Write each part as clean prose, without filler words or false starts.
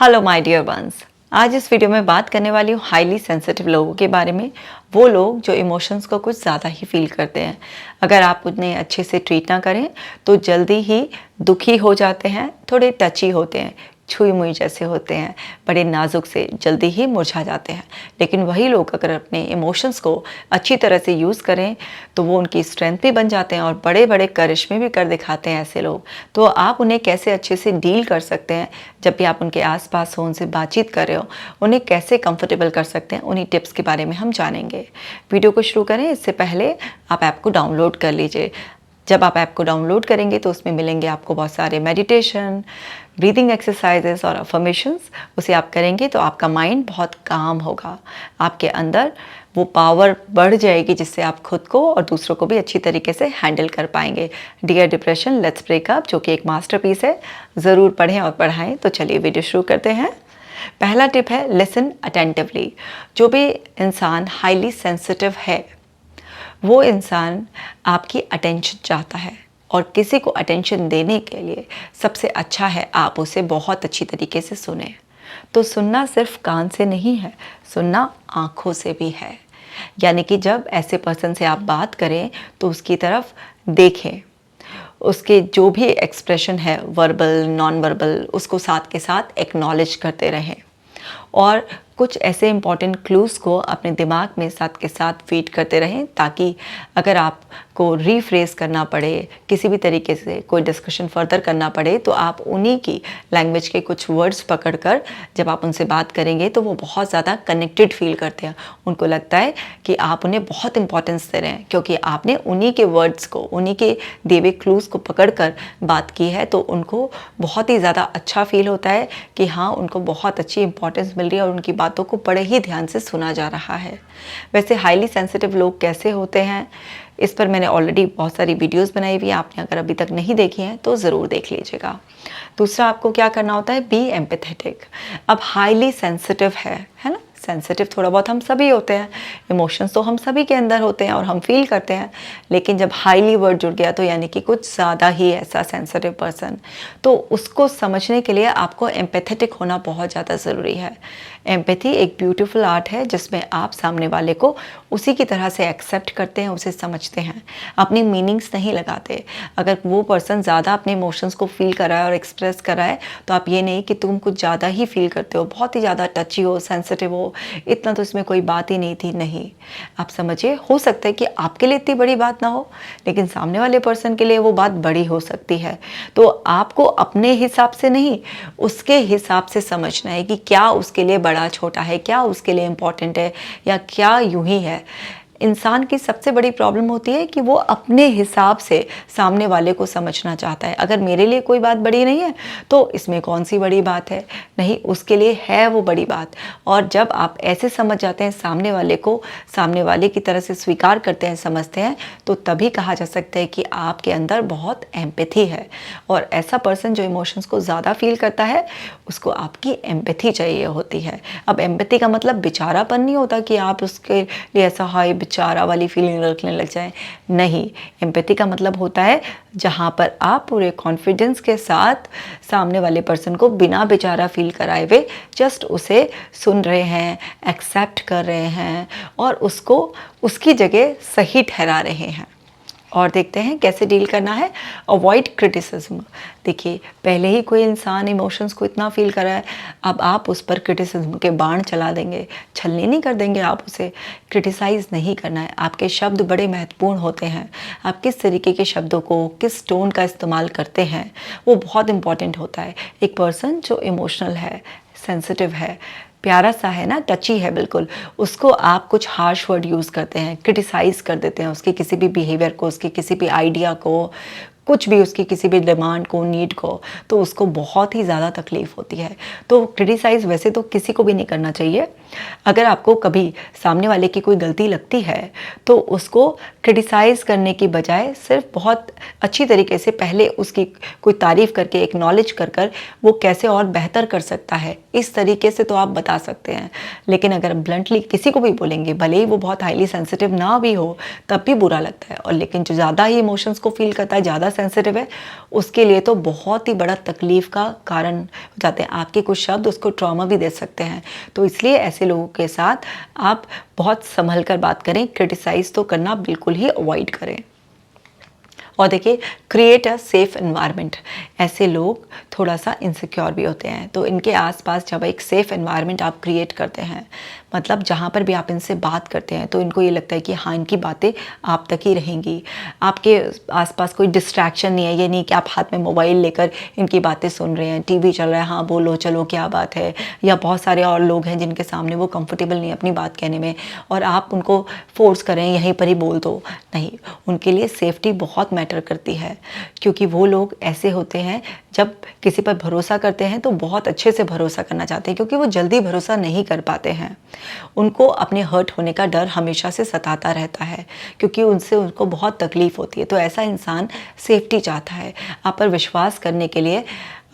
Hello my dear ones. आज इस video में बात करने वाली हूँ हाईली सेंसिटिव लोगों के बारे में। वो लोग जो इमोशंस को कुछ ज़्यादा ही फील करते हैं। अगर आप उन्हें अच्छे से ट्रीट ना करें तो जल्दी ही दुखी हो जाते हैं, थोड़े टची होते हैं, छुई मुई जैसे होते हैं, बड़े नाजुक से जल्दी ही मुरझा जाते हैं। लेकिन वही लोग अगर अपने इमोशंस को अच्छी तरह से यूज़ करें तो वो उनकी स्ट्रेंथ भी बन जाते हैं और बड़े बड़े करिश्मे भी कर दिखाते हैं ऐसे लोग। तो आप उन्हें कैसे अच्छे से डील कर सकते हैं जब भी आप उनके आसपास हो, उनसे बातचीत कर रहे हो, उन्हें कैसे कंफर्टेबल कर सकते हैं, उन्हीं टिप्स के बारे में हम जानेंगे। वीडियो को शुरू करें इससे पहले आप ऐप को डाउनलोड कर लीजिए। जब आप ऐप को डाउनलोड करेंगे तो उसमें मिलेंगे आपको बहुत सारे मेडिटेशन, ब्रीदिंग एक्सरसाइजेस और अफर्मेशंस। उसे आप करेंगे तो आपका माइंड बहुत काम होगा, आपके अंदर वो पावर बढ़ जाएगी जिससे आप खुद को और दूसरों को भी अच्छी तरीके से हैंडल कर पाएंगे। डियर डिप्रेशन लेट्स ब्रेकअप, जो कि एक मास्टरपीस है, ज़रूर पढ़ें और पढ़ाएं। तो चलिए वीडियो शुरू करते हैं। पहला टिप है लिसन अटेंटिवली। जो भी इंसान हाईली सेंसिटिव है वो इंसान आपकी अटेंशन चाहता है, और किसी को अटेंशन देने के लिए सबसे अच्छा है आप उसे बहुत अच्छी तरीके से सुने। तो सुनना सिर्फ कान से नहीं है, सुनना आँखों से भी है। यानी कि जब ऐसे पर्सन से आप बात करें तो उसकी तरफ देखें, उसके जो भी एक्सप्रेशन है वर्बल नॉन वर्बल, उसको साथ के साथ एक्नॉलेज करते रहें और कुछ ऐसे इंपॉर्टेंट क्लूज़ को अपने दिमाग में साथ के साथ फीड करते रहें, ताकि अगर आपको रीफ्रेस करना पड़े, किसी भी तरीके से कोई डिस्कशन फर्दर करना पड़े, तो आप उन्हीं की लैंग्वेज के कुछ वर्ड्स पकड़कर जब आप उनसे बात करेंगे तो वो बहुत ज़्यादा कनेक्टेड फील करते हैं। उनको लगता है कि आप उन्हें बहुत इंपॉर्टेंस दे रहे हैं, क्योंकि आपने उन्हीं के वर्ड्स को, उन्हीं के देवे क्लूज़ को पकड़ कर बात की है। तो उनको बहुत ही ज़्यादा अच्छा फील होता है कि हाँ, उनको बहुत अच्छी इंपॉर्टेंस मिल रही है और उनकी बातों को बड़े ही ध्यान से सुना जा रहा है। वैसे हाईली सेंसिटिव लोग कैसे होते हैं, इस पर मैंने ऑलरेडी बहुत सारी वीडियोस बनाई हुई हैं, आपने अगर अभी तक नहीं देखी हैं तो ज़रूर देख लीजिएगा। दूसरा, आपको क्या करना होता है, बी एम्पैथेटिक। अब हाईली सेंसिटिव है ना, सेंसिटिव थोड़ा बहुत हम सभी होते हैं, इमोशंस तो हम सभी के अंदर होते हैं और हम फील करते हैं। लेकिन जब हाईली वर्ड जुड़ गया तो यानी कि कुछ ज़्यादा ही ऐसा सेंसिटिव पर्सन, तो उसको समझने के लिए आपको एम्पैथेटिक होना बहुत ज़्यादा ज़रूरी है। एम्पैथी एक ब्यूटीफुल आर्ट है जिसमें आप सामने वाले को उसी की तरह से एक्सेप्ट करते हैं, उसे समझते हैं, अपनी मीनिंग्स नहीं लगाते। अगर वो पर्सन ज़्यादा अपने इमोशंस को फील कर रहा है और एक्सप्रेस कर रहा है तो आप ये नहीं कि तुम कुछ ज़्यादा ही फील करते हो, बहुत ही ज़्यादा टची हो, सेंसिटिव हो, इतना तो इसमें कोई बात ही नहीं थी। नहीं, आप समझिए, हो सकता है कि आपके लिए इतनी बड़ी बात ना हो लेकिन सामने वाले पर्सन के लिए वो बात बड़ी हो सकती है। तो आपको अपने हिसाब से नहीं, उसके हिसाब से समझना है कि क्या उसके लिए बड़ा छोटा है, क्या उसके लिए इम्पोर्टेंट है, या क्या यूं ही है। इंसान की सबसे बड़ी प्रॉब्लम होती है कि वो अपने हिसाब से सामने वाले को समझना चाहता है। अगर मेरे लिए कोई बात बड़ी नहीं है तो इसमें कौन सी बड़ी बात है, नहीं, उसके लिए है वो बड़ी बात। और जब आप ऐसे समझ जाते हैं सामने वाले को, सामने वाले की तरह से स्वीकार करते हैं, समझते हैं, तो तभी कहा जा सकता है कि आपके अंदर बहुत एम्पैथी है। और ऐसा पर्सन जो इमोशंस को ज़्यादा फील करता है उसको आपकी एम्पैथी चाहिए होती है। अब एम्पैथी का मतलब बेचारापन नहीं होता कि आप उसके लिए ऐसा हाय बेचारा वाली फीलिंग रखने लग जाए। नहीं, एम्पैथी का मतलब होता है जहाँ पर आप पूरे कॉन्फिडेंस के साथ सामने वाले पर्सन को बिना बेचारा फील कराए हुए जस्ट उसे सुन रहे हैं, एक्सेप्ट कर रहे हैं और उसको उसकी जगह सही ठहरा रहे हैं। और देखते हैं कैसे डील करना है। Avoid criticism. देखिए, पहले ही कोई इंसान इमोशंस को इतना फील कर रहा है, अब आप उस पर क्रिटिसिज्म के बाण चला देंगे, छलनी नहीं कर देंगे, आप उसे क्रिटिसाइज़ नहीं करना है। आपके शब्द बड़े महत्वपूर्ण होते हैं, आप किस तरीके के शब्दों को, किस टोन का इस्तेमाल करते हैं, वो बहुत इंपॉर्टेंट होता है। एक पर्सन जो इमोशनल है, सेंसिटिव है, प्यारा सा है ना, टची है बिल्कुल, उसको आप कुछ हार्श वर्ड यूज़ करते हैं, क्रिटिसाइज़ कर देते हैं उसके किसी भी बिहेवियर को, उसके किसी भी आइडिया को, कुछ भी उसकी किसी भी डिमांड को, नीड को, तो उसको बहुत ही ज़्यादा तकलीफ़ होती है। तो क्रिटिसाइज़ वैसे तो किसी को भी नहीं करना चाहिए, अगर आपको कभी सामने वाले की कोई गलती लगती है तो उसको क्रिटिसाइज़ करने की बजाय सिर्फ बहुत अच्छी तरीके से पहले उसकी कोई तारीफ़ करके एक्नॉलेज कर कर वो कैसे और बेहतर कर सकता है, इस तरीके से तो आप बता सकते हैं। लेकिन अगर ब्लंटली किसी को भी बोलेंगे, भले ही वो बहुत हाईली सेंसिटिव ना भी हो, तब भी बुरा लगता है। और लेकिन जो ज़्यादा ही इमोशंस को फील करता है, ज़्यादा सेंसिटिव है, उसके लिए तो बहुत ही बड़ा तकलीफ़ का कारण हो जाते हैं। आपके कुछ शब्द उसको ट्रॉमा भी दे सकते हैं। तो इसलिए ऐसे लोगों के साथ आप बहुत संभल कर बात करें, क्रिटिसाइज़ तो करना बिल्कुल ही अवॉइड करें। और देखिए, क्रिएट अ सेफ एनवायरनमेंट। ऐसे लोग थोड़ा सा इनसिक्योर भी होते हैं, तो इनके आसपास जब एक सेफ एनवायरनमेंट आप क्रिएट करते हैं, मतलब जहाँ पर भी आप इनसे बात करते हैं तो इनको ये लगता है कि हाँ, इनकी बातें आप तक ही रहेंगी। आपके आसपास कोई डिस्ट्रैक्शन नहीं है, ये नहीं कि आप हाथ में मोबाइल लेकर इनकी बातें सुन रहे हैं, टीवी चल रहा है, हाँ बोलो चलो क्या बात है, या बहुत सारे और लोग हैं जिनके सामने वो कंफर्टेबल नहीं है अपनी बात कहने में और आप उनको फोर्स करें यहीं पर ही बोल दो। नहीं, उनके लिए सेफ्टी बहुत मैटर करती है, क्योंकि वो लोग ऐसे होते हैं जब किसी पर भरोसा करते हैं तो बहुत अच्छे से भरोसा करना चाहते हैं, क्योंकि वो जल्दी भरोसा नहीं कर पाते हैं। उनको अपने हर्ट होने का डर हमेशा से सताता रहता है, क्योंकि उनसे उनको बहुत तकलीफ़ होती है। तो ऐसा इंसान सेफ्टी चाहता है। आप पर विश्वास करने के लिए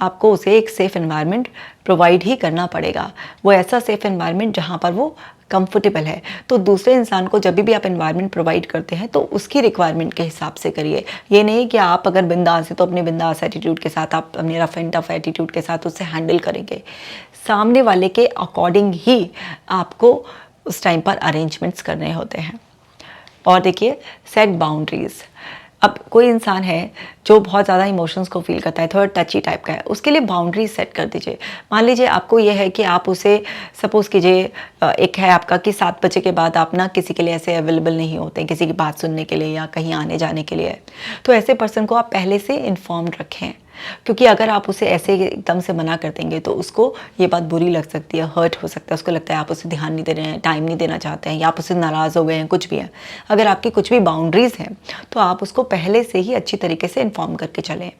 आपको उसे एक सेफ़ एनवायरनमेंट प्रोवाइड ही करना पड़ेगा। वो ऐसा सेफ़ एनवायरनमेंट जहाँ पर वो कंफर्टेबल है। तो दूसरे इंसान को जब भी आप एनवायरनमेंट प्रोवाइड करते हैं तो उसकी रिक्वायरमेंट के हिसाब से करिए। ये नहीं कि आप अगर बिंदास हैं तो अपने बिंदास एटीट्यूड के साथ, आप अपने रफ एंड टफ एटीट्यूड के साथ उससे हैंडल करेंगे। सामने वाले के अकॉर्डिंग ही आपको उस टाइम पर अरेंजमेंट्स करने होते हैं। और देखिए, सेट बाउंड्रीज़। अब कोई इंसान है जो बहुत ज़्यादा इमोशंस को फील करता है, थोड़ा टची टाइप का है, उसके लिए बाउंड्रीज सेट कर दीजिए। मान लीजिए आपको ये है कि आप उसे, सपोज़ कीजिए एक है आपका कि 7 बजे के बाद आप ना किसी के लिए ऐसे अवेलेबल नहीं होते, किसी की बात सुनने के लिए या कहीं आने जाने के लिए, तो ऐसे पर्सन को आप पहले से इन्फॉर्म्ड रखें। क्योंकि अगर आप उसे ऐसे एकदम से मना कर देंगे तो उसको ये बात बुरी लग सकती है, हर्ट हो सकता है, उसको लगता है आप उसे ध्यान नहीं दे रहे हैं, टाइम नहीं देना चाहते हैं, या आप उससे नाराज़ हो गए हैं, कुछ भी है। अगर आपकी कुछ भी बाउंड्रीज़ हैं तो आप उसको पहले से ही अच्छी तरीके से इन्फॉर्म करके चलें।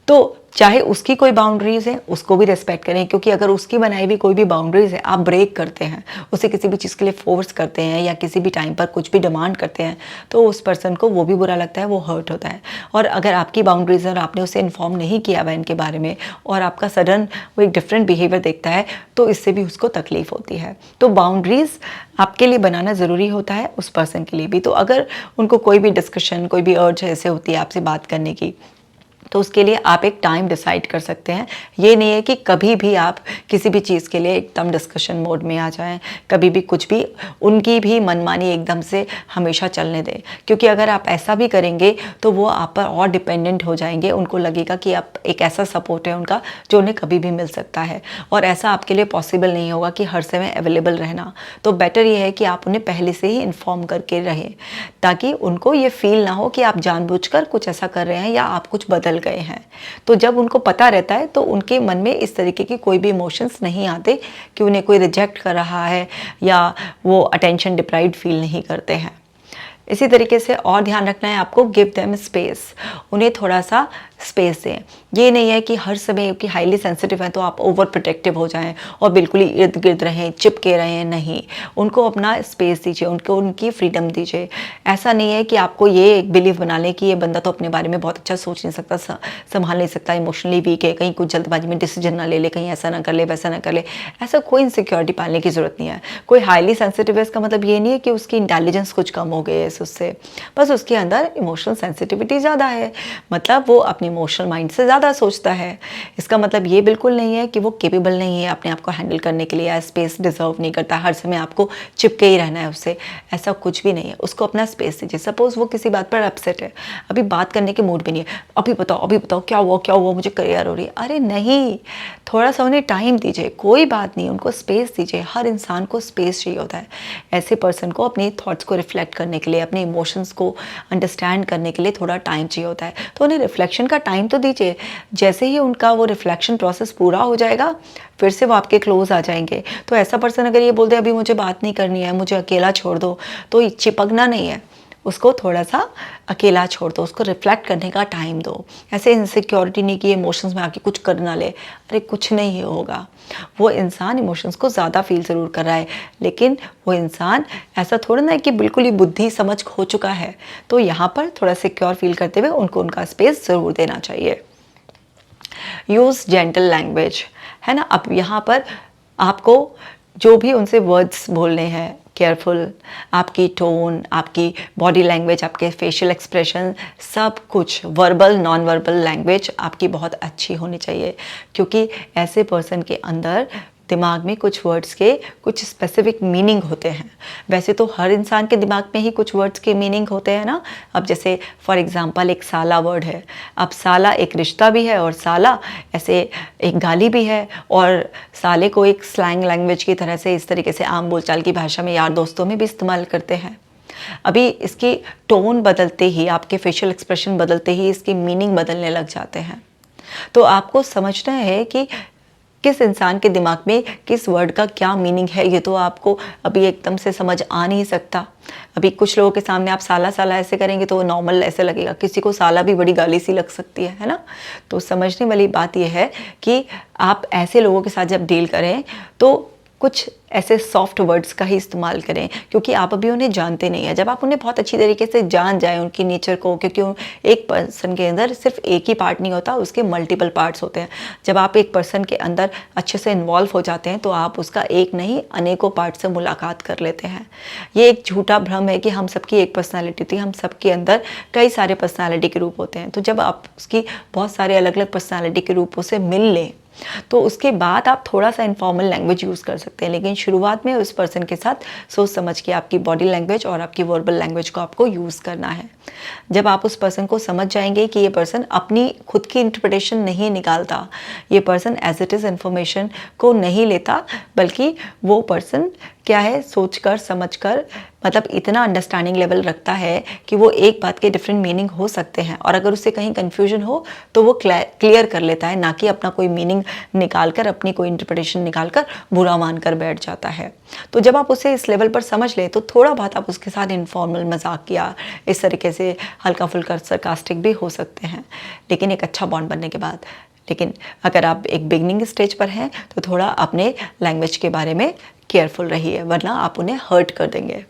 तो चाहे उसकी कोई बाउंड्रीज़ है, उसको भी रिस्पेक्ट करें, क्योंकि अगर उसकी बनाई हुई कोई भी बाउंड्रीज़ है आप ब्रेक करते हैं, उसे किसी भी चीज़ के लिए फोर्स करते हैं या किसी भी टाइम पर कुछ भी डिमांड करते हैं, तो उस पर्सन को वो भी बुरा लगता है, वो हर्ट होता है। और अगर आपकी बाउंड्रीज़ और आपने उसे इन्फॉर्म नहीं किया हुआ इनके बारे में और आपका सडन वो एक डिफरेंट बिहेवियर देखता है, तो इससे भी उसको तकलीफ़ होती है। तो बाउंड्रीज़ आपके लिए बनाना ज़रूरी होता है, उस पर्सन के लिए भी। तो अगर उनको कोई भी डिस्कशन, कोई भी अर्ज ऐसे होती है आपसे बात करने की, तो उसके लिए आप एक टाइम डिसाइड कर सकते हैं। ये नहीं है कि कभी भी आप किसी भी चीज़ के लिए एकदम डिस्कशन मोड में आ जाएं, कभी भी कुछ भी उनकी भी मनमानी एकदम से हमेशा चलने दें, क्योंकि अगर आप ऐसा भी करेंगे तो वो आप पर और डिपेंडेंट हो जाएंगे। उनको लगेगा कि आप एक ऐसा सपोर्ट है उनका जो उन्हें कभी भी मिल सकता है, और ऐसा आपके लिए पॉसिबल नहीं होगा कि हर समय अवेलेबल रहना। तो बेटर ये है कि आप उन्हें पहले से ही इन्फॉर्म करके रहें, ताकि उनको ये फील ना हो कि आप जानबूझकर कुछ ऐसा कर रहे हैं या आप कुछ बदल गए हैं। तो जब उनको पता रहता है तो उनके मन में इस तरीके की कोई भी इमोशंस नहीं आते कि उन्हें कोई रिजेक्ट कर रहा है या वो अटेंशन डिप्राइव्ड फील नहीं करते हैं। इसी तरीके से और ध्यान रखना है आपको, गिव देम स्पेस। उन्हें थोड़ा सा स्पेस दें। ये नहीं है कि हर समय कि हाईली सेंसिटिव हैं तो आप ओवर प्रोटेक्टिव हो जाएं और बिल्कुल ही इर्द गिर्द रहें, चिपके रहें। नहीं, उनको अपना स्पेस दीजिए, उनको उनकी फ्रीडम दीजिए। ऐसा नहीं है कि आपको ये एक बिलीव बना लें कि ये बंदा तो अपने बारे में बहुत अच्छा सोच नहीं सकता, संभाल नहीं सकता, इमोशनली वीक है, कहीं कुछ जल्दबाजी में डिसीजन ना ले ले, कहीं ऐसा ना कर ले, वैसा ना कर ले। ऐसा कोई इनसिक्योरिटी पालने की ज़रूरत नहीं है। कोई हाईली सेंसिटिव है इसका मतलब ये नहीं है कि उसकी इंटेलिजेंस कुछ कम हो गई है उससे, बस उसके अंदर इमोशनल सेंसिटिविटी ज़्यादा है, मतलब वो अपने इमोशनल माइंड से ज़्यादा सोचता है। इसका मतलब ये बिल्कुल नहीं है कि वो केपेबल नहीं है अपने आप को हैंडल करने के लिए, या स्पेस डिजर्व नहीं करता, हर समय आपको चिपके ही रहना है उससे। ऐसा कुछ भी नहीं है। उसको अपना स्पेस दीजिए। सपोज़ वो किसी बात पर अपसेट है, अभी बात करने के मूड भी नहीं है, अभी बताओ क्या हुआ, मुझे क्लियर हो रही है। अरे नहीं, थोड़ा सा उन्हें टाइम दीजिए, कोई बात नहीं, उनको स्पेस दीजिए। हर इंसान को स्पेस चाहिए होता है। ऐसे पर्सन को अपने थॉट्स को रिफ्लेक्ट करने के लिए, अपने इमोशंस को अंडरस्टैंड करने के लिए थोड़ा टाइम चाहिए होता है। तो उन्हें रिफ्लेक्शन का टाइम तो दीजिए। जैसे ही उनका वो रिफ्लेक्शन प्रोसेस पूरा हो जाएगा, फिर से वो आपके क्लोज आ जाएंगे। तो ऐसा पर्सन अगर ये बोलते हैं अभी मुझे बात नहीं करनी है, मुझे अकेला छोड़ दो, तो चिपकना नहीं है, उसको थोड़ा सा अकेला छोड़ दो, उसको रिफ्लेक्ट करने का टाइम दो। ऐसे इनसिक्योरिटी नहीं कि इमोशंस में आके कुछ कर ना ले, अरे कुछ नहीं होगा। वो इंसान इमोशंस को ज़्यादा फील ज़रूर कर रहा है, लेकिन वो इंसान ऐसा थोड़ा ना है कि बिल्कुल ही बुद्धि समझ खो चुका है। तो यहाँ पर थोड़ा सिक्योर फील करते हुए उनको उनका स्पेस ज़रूर देना चाहिए। यूज़ जेंटल लैंग्वेज, है ना। अब यहाँ पर आपको जो भी उनसे वर्ड्स बोलने हैं, केयरफुल, आपकी टोन, आपकी बॉडी लैंग्वेज, आपके फेशियल एक्सप्रेशन, सब कुछ वर्बल नॉन वर्बल लैंग्वेज आपकी बहुत अच्छी होनी चाहिए, क्योंकि ऐसे पर्सन के अंदर दिमाग में कुछ वर्ड्स के कुछ स्पेसिफिक मीनिंग होते हैं। वैसे तो हर इंसान के दिमाग में ही कुछ वर्ड्स के मीनिंग होते हैं ना। अब जैसे फॉर एग्जांपल एक साला वर्ड है, अब साला एक रिश्ता भी है और साला ऐसे एक गाली भी है, और साले को एक स्लैंग लैंग्वेज की तरह से इस तरीके से आम बोलचाल की भाषा में यार दोस्तों में भी इस्तेमाल करते हैं। अभी इसकी टोन बदलते ही, आपके फेशियल एक्सप्रेशन बदलते ही इसकी मीनिंग बदलने लग जाते हैं। तो आपको समझना है कि किस इंसान के दिमाग में किस वर्ड का क्या मीनिंग है। ये तो आपको अभी एकदम से समझ आ नहीं सकता। अभी कुछ लोगों के सामने आप साला साला ऐसे करेंगे तो नॉर्मल ऐसे लगेगा, किसी को साला भी बड़ी गाली सी लग सकती है ना। तो समझने वाली बात यह है कि आप ऐसे लोगों के साथ जब डील करें तो कुछ ऐसे सॉफ्ट वर्ड्स का ही इस्तेमाल करें, क्योंकि आप अभी उन्हें जानते नहीं हैं। जब आप उन्हें बहुत अच्छी तरीके से जान जाएं उनकी नेचर को, क्योंकि एक पर्सन के अंदर सिर्फ एक ही पार्ट नहीं होता, उसके मल्टीपल पार्ट्स होते हैं। जब आप एक पर्सन के अंदर अच्छे से इन्वॉल्व हो जाते हैं तो आप उसका एक नहीं अनेकों पार्ट से मुलाकात कर लेते हैं। ये एक झूठा भ्रम है कि हम सबकी एक पर्सनैलिटी थी, हम सबके अंदर कई सारे पर्सनैलिटी के रूप होते हैं। तो जब आप उसकी बहुत सारे अलग अलग पर्सनैलिटी के रूपों से मिल लें तो उसके बाद आप थोड़ा सा इनफॉर्मल लैंग्वेज यूज़ कर सकते हैं, लेकिन शुरुआत में उस पर्सन के साथ सोच समझ के आपकी बॉडी लैंग्वेज और आपकी वर्बल लैंग्वेज को आपको यूज़ करना है। जब आप उस पर्सन को समझ जाएंगे कि ये पर्सन अपनी खुद की इंटरप्रिटेशन नहीं निकालता, ये person as it is information को नहीं लेता, बल्कि वो पर्सन क्या है, सोचकर समझकर, मतलब इतना अंडरस्टैंडिंग लेवल रखता है कि वो एक बात के डिफरेंट मीनिंग हो सकते हैं, और अगर उससे कहीं कन्फ्यूजन हो तो वो क्लियर कर लेता है, ना कि अपना कोई मीनिंग निकालकर, अपनी कोई इंटरप्रिटेशन निकालकर बुरा मानकर बैठ जाता है। तो जब आप उसे इस लेवल पर समझ लें तो थोड़ा बहुत आप उसके साथ इनफॉर्मल मजाक या इस तरीके से हल्का फुल्का सरकास्टिक भी हो सकते हैं, लेकिन एक अच्छा बॉन्ड बनने के बाद। लेकिन अगर आप एक बिगनिंग स्टेज पर हैं तो थोड़ा अपने लैंग्वेज के बारे में केयरफुल रहिए, वरना आप उन्हें हर्ट कर देंगे।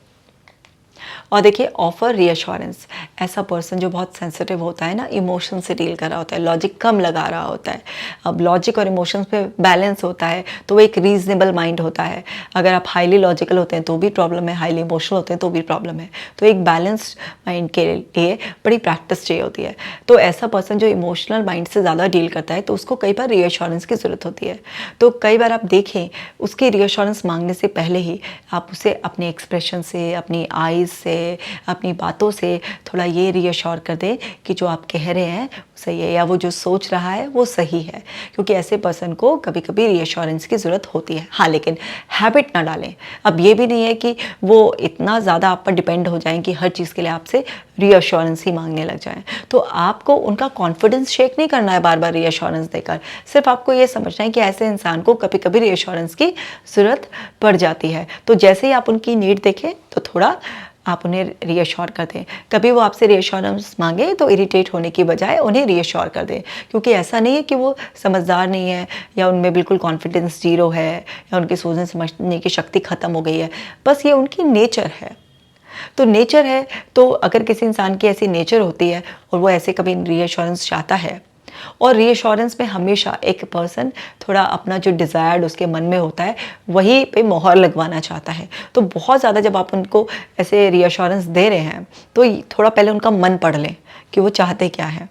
और देखिए, ऑफर रीअश्योरेंस, ऐसा पर्सन जो बहुत सेंसिटिव होता है ना, इमोशन से डील कर रहा होता है, लॉजिक कम लगा रहा होता है। अब लॉजिक और इमोशंस पे बैलेंस होता है तो वो एक रीजनेबल माइंड होता है। अगर आप हाईली लॉजिकल होते हैं तो भी प्रॉब्लम है, हाईली इमोशनल होते हैं तो भी प्रॉब्लम है। तो एक बैलेंस्ड माइंड के लिए बड़ी प्रैक्टिस चाहिए होती है। तो ऐसा पर्सन जो इमोशनल माइंड से ज़्यादा डील करता है तो उसको कई बार रीअश्योरेंस की ज़रूरत होती है। तो कई बार आप देखें, उसकी रीअश्योरेंस मांगने से पहले ही आप उसे अपने एक्सप्रेशन से, अपनी आईज़ से, अपनी बातों से थोड़ा ये रीअश्योर कर दें कि जो आप कह रहे हैं सही है, या वो जो सोच रहा है वो सही है, क्योंकि ऐसे पर्सन को कभी कभी रीअश्योरेंस की ज़रूरत होती है। हाँ, लेकिन हैबिट ना डालें। अब ये भी नहीं है कि वो इतना ज़्यादा आप पर डिपेंड हो जाएं कि हर चीज़ के लिए आपसे रीअश्योरेंस ही मांगने लग जाएं। तो आपको उनका कॉन्फिडेंस शेक नहीं करना है बार बार रीअश्योरेंस देकर। सिर्फ आपको ये समझना है कि ऐसे इंसान को कभी कभी रीअश्योरेंस की ज़रूरत पड़ जाती है। तो जैसे ही आप उनकी नीड देखें तो थोड़ा आप उन्हें रीअश्योर कर दें। कभी वो आपसे रीअश्योरेंस मांगे तो इरिटेट होने की बजाय उन्हें रीअश्योर कर दें, क्योंकि ऐसा नहीं है कि वो समझदार नहीं है या उनमें बिल्कुल कॉन्फिडेंस जीरो है या उनकी सोचने समझने की शक्ति ख़त्म हो गई है। बस ये उनकी नेचर है। तो नेचर है, तो अगर किसी इंसान की ऐसी नेचर होती है और वो ऐसे कभी रीअश्योरेंस चाहता है, और रीअश्योरेंस में हमेशा एक पर्सन थोड़ा अपना जो डिज़ायर्ड उसके मन में होता है वही पे मोहर लगवाना चाहता है। तो बहुत ज़्यादा जब आप उनको ऐसे रीअश्योरेंस दे रहे हैं तो थोड़ा पहले उनका मन पढ़ लें कि वो चाहते क्या है।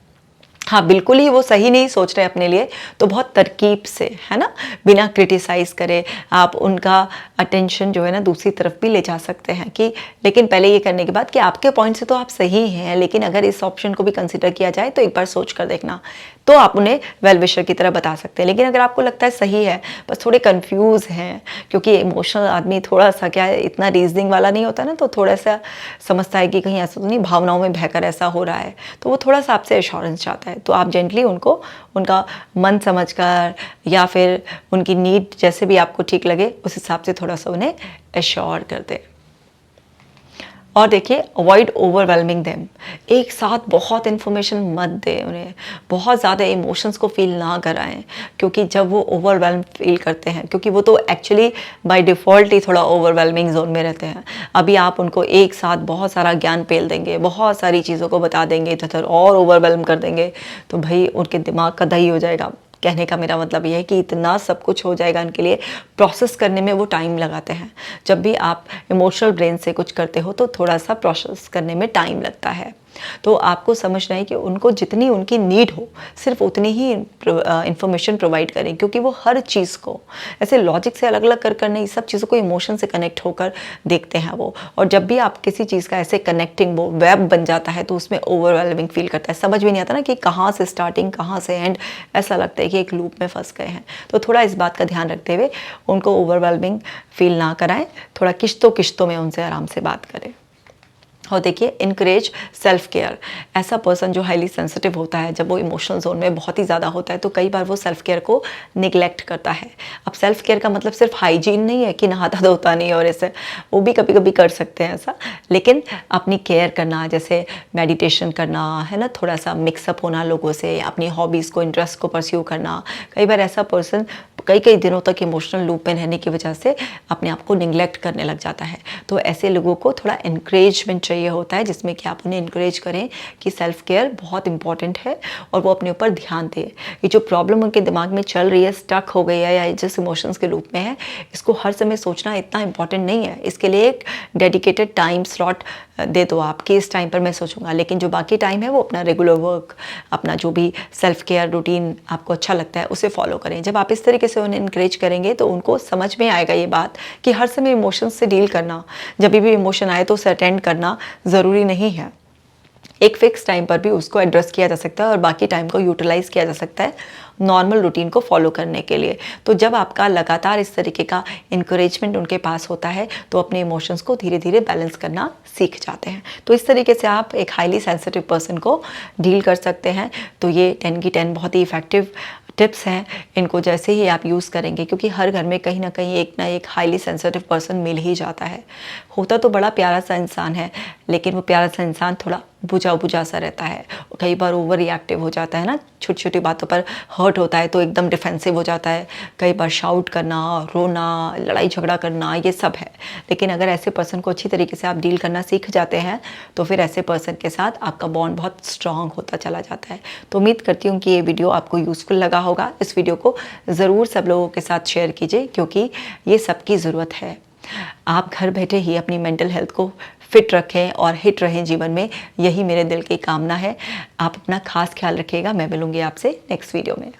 हाँ, बिल्कुल ही वो सही नहीं सोच रहे अपने लिए तो बहुत तरकीब से, है ना, बिना क्रिटिसाइज़ करे आप उनका अटेंशन जो है ना दूसरी तरफ भी ले जा सकते हैं। कि लेकिन पहले ये करने के बाद कि आपके पॉइंट से तो आप सही हैं, लेकिन अगर इस ऑप्शन को भी कंसिडर किया जाए तो एक बार सोच कर देखना, तो आप उन्हें वेल विशर की तरह बता सकते हैं। लेकिन अगर आपको लगता है सही है, बस थोड़े कंफ्यूज हैं, क्योंकि इमोशनल आदमी थोड़ा सा क्या है, इतना रीजनिंग वाला नहीं होता ना, तो थोड़ा सा समझता है कि कहीं ऐसा तो नहीं भावनाओं में बहकर ऐसा हो रहा है, तो वो थोड़ा सा आपसे एश्योरेंस चाहता है। तो आप जेंटली उनको उनका मन समझकर या फिर उनकी नीड जैसे भी आपको ठीक लगे उस हिसाब से थोड़ा सा उन्हें एश्योर कर दें। और देखिए अवॉइड ओवरवेलमिंग देम, एक साथ बहुत इन्फॉर्मेशन मत दें उन्हें, बहुत ज़्यादा इमोशंस को फील ना कराएं, क्योंकि जब वो ओवरवेलम फील करते हैं, क्योंकि वो तो एक्चुअली बाय डिफ़ॉल्ट ही थोड़ा ओवरवेलमिंग जोन में रहते हैं। अभी आप उनको एक साथ बहुत सारा ज्ञान पेल देंगे, बहुत सारी चीज़ों को बता देंगे इधर और ओवरवेलम कर देंगे, तो भाई उनके दिमाग का दही हो जाएगा। कहने का मेरा मतलब ये है कि इतना सब कुछ हो जाएगा उनके लिए, प्रोसेस करने में वो टाइम लगाते हैं। जब भी आप इमोशनल ब्रेन से कुछ करते हो तो थोड़ा सा प्रोसेस करने में टाइम लगता है। तो आपको समझना है कि उनको जितनी उनकी नीड हो सिर्फ उतनी ही इंफॉर्मेशन प्रोवाइड करें, क्योंकि वो हर चीज़ को ऐसे लॉजिक से अलग अलग कर नहीं, सब चीज़ों को इमोशन से कनेक्ट होकर देखते हैं वो। और जब भी आप किसी चीज़ का ऐसे कनेक्टिंग वो वेब बन जाता है तो उसमें ओवरवेलमिंग फील करता है, समझ में नहीं आता ना कि कहाँ से स्टार्टिंग कहाँ से एंड, ऐसा लगता है कि एक लूप में फंस गए हैं। तो थोड़ा इस बात का ध्यान रखते हुए उनको ओवरवेलमिंग फील ना कराएं, थोड़ा किश्तों में उनसे आराम से बात करें। और देखिए इनकरेज सेल्फ केयर। ऐसा पर्सन जो हाईली सेंसिटिव होता है, जब वो इमोशनल जोन में बहुत ही ज़्यादा होता है तो कई बार वो सेल्फ केयर को निगलेक्ट करता है। अब सेल्फ केयर का मतलब सिर्फ हाइजीन नहीं है कि नहाता धोता नहीं, और ऐसे वो भी कभी कभी कर सकते हैं ऐसा, लेकिन अपनी केयर करना, जैसे मेडिटेशन करना है ना, थोड़ा सा मिक्सअप होना लोगों से, अपनी हॉबीज़ को, इंटरेस्ट को परस्यू करना। कई बार ऐसा पर्सन कई दिनों तक इमोशनल लूप में रहने की वजह से अपने आप को निगलेक्ट करने लग जाता है। तो ऐसे लोगों को थोड़ा इनकरेजमेंट चाहिए होता है, जिसमें कि आप उन्हें इनकरेज करें कि सेल्फ केयर बहुत इंपॉर्टेंट है और वो अपने ऊपर ध्यान दें। ये जो प्रॉब्लम उनके दिमाग में चल रही है, स्टक हो गई है या जिस इमोशंस के लूप में है, इसको हर समय सोचना इतना इंपॉर्टेंट नहीं है। इसके लिए एक डेडिकेटेड टाइम स्लॉट दे दो आप कि इस टाइम पर मैं सोचूंगा, लेकिन जो बाकी टाइम है वो अपना रेगुलर वर्क, अपना जो भी सेल्फ केयर रूटीन आपको अच्छा लगता है उसे फॉलो करें। जब आप इस तरीके से उन्हें इनकरेज करेंगे तो उनको समझ में आएगा ये बात कि हर समय इमोशंस से डील करना, जब भी इमोशन आए तो उसे अटेंड करना ज़रूरी नहीं है। एक फिक्स टाइम पर भी उसको एड्रेस किया जा सकता है और बाकी टाइम को यूटिलाइज किया जा सकता है नॉर्मल रूटीन को फॉलो करने के लिए। तो जब आपका लगातार इस तरीके का इंकरेजमेंट उनके पास होता है तो अपने इमोशंस को धीरे धीरे बैलेंस करना सीख जाते हैं। तो इस तरीके से आप एक हाईली सेंसिटिव पर्सन को डील कर सकते हैं। तो ये 10 की 10 बहुत ही इफेक्टिव टिप्स हैं, इनको जैसे ही आप यूज़ करेंगे, क्योंकि हर घर में कहीं ना कहीं एक ना एक हाईली सेंसिटिव पर्सन मिल ही जाता है। होता तो बड़ा प्यारा सा इंसान है, लेकिन वो प्यारा सा इंसान थोड़ा बुझा सा रहता है, कई बार ओवर रिएक्टिव हो जाता है ना, छोटी छोटी बातों पर हर्ट होता है तो एकदम डिफेंसिव हो जाता है, कई बार शाउट करना, रोना, लड़ाई झगड़ा करना, ये सब है। लेकिन अगर ऐसे पर्सन को अच्छी तरीके से आप डील करना सीख जाते हैं तो फिर ऐसे पर्सन के साथ आपका बॉन्ड बहुत स्ट्रांग होता चला जाता है। तो उम्मीद करती हूँ कि ये वीडियो आपको यूज़फुल लगा होगा। इस वीडियो को ज़रूर सब लोगों के साथ शेयर कीजिए, क्योंकि ये सबकी ज़रूरत है। आप घर बैठे ही अपनी मेंटल हेल्थ को फिट रखें और हिट रहें जीवन में, यही मेरे दिल की कामना है। आप अपना खास ख्याल रखिएगा। मैं मिलूंगी आपसे नेक्स्ट वीडियो में।